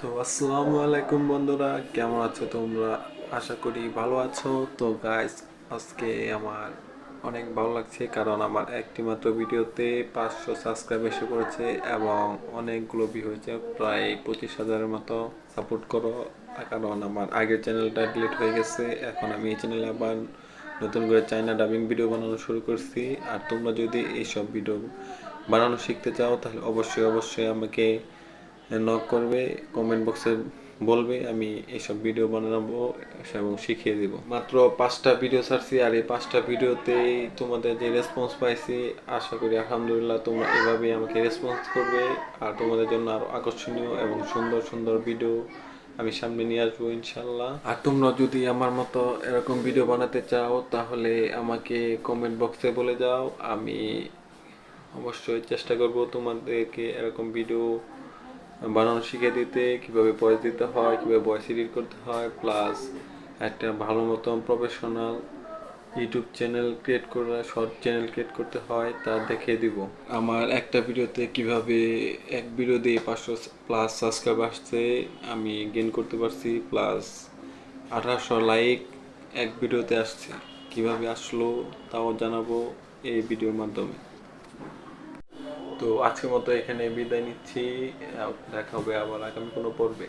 তো আসসালামু আলাইকুম বন্ধুরা, কেমন আছো তোমরা? আশা করি ভালো আছো। তো গাইস, আজকে আমার অনেক ভালো লাগছে কারণ আমার একটি মাত্র ভিডিওতে 500 সাবস্ক্রাইব এসে পড়েছে এবং অনেকগুলো ভিউ হয়েছে, প্রায় 25,000-এর মতো। সাপোর্ট করো, কারণ আমার আগের চ্যানেলটা ডিলিট হয়ে গেছে। এখন আমি এই চ্যানেলে আবার নতুন করে চাইনা ডাবিং ভিডিও বানানো শুরু করছি। আর তোমরা যদি এইসব ভিডিও বানানো শিখতে চাও তাহলে অবশ্যই অবশ্যই আমাকে নক করবে, কমেন্ট বক্সে বলবে, আমি এইসব ভিডিও বানাবো এবং শিখিয়ে দিব। মাত্র 5টা ভিডিও ছাড়ছি আর এই 5টা ভিডিওতেই তোমাদের যে রেসপন্স পাইছি, আশা করি আলহামদুলিল্লাহ তোমরা এভাবেই আমাকে রেসপন্স করবে। আর তোমাদের জন্য আরো আকর্ষণীয় এবং সুন্দর সুন্দর ভিডিও আমি সামনে নিয়ে আসবো ইনশাল্লাহ। আর তোমরা যদি আমার মতো এরকম ভিডিও বানাতে চাও তাহলে আমাকে কমেন্ট বক্সে বলে যাও, আমি অবশ্যই চেষ্টা করব তোমাদেরকে এরকম ভিডিও বানানো শিখে দিতে, কিভাবে ভয়েস দিতে হয়, কিভাবে ভয়েস এডিট করতে হয়, প্লাস একটা ভালো মতন প্রফেশনাল ইউটিউব চ্যানেল ক্রিয়েট করে শর্ট চ্যানেল ক্রিয়েট করতে হয় তা দেখিয়ে দিব। আমার একটা ভিডিওতে কিভাবে এক ভিডিও দিয়ে 500+ সাবস্ক্রাইব আসছে আমি গেইন করতে পারছি, প্লাস 1800 লাইক এক ভিডিওতে আসছে, কিভাবে আসলো তাও জানাবো এই ভিডিওর মাধ্যমে। তো আজকের মতো এখানে বিদায় নিচ্ছি, দেখা হবে আবার আগামী কোনো পর্বে।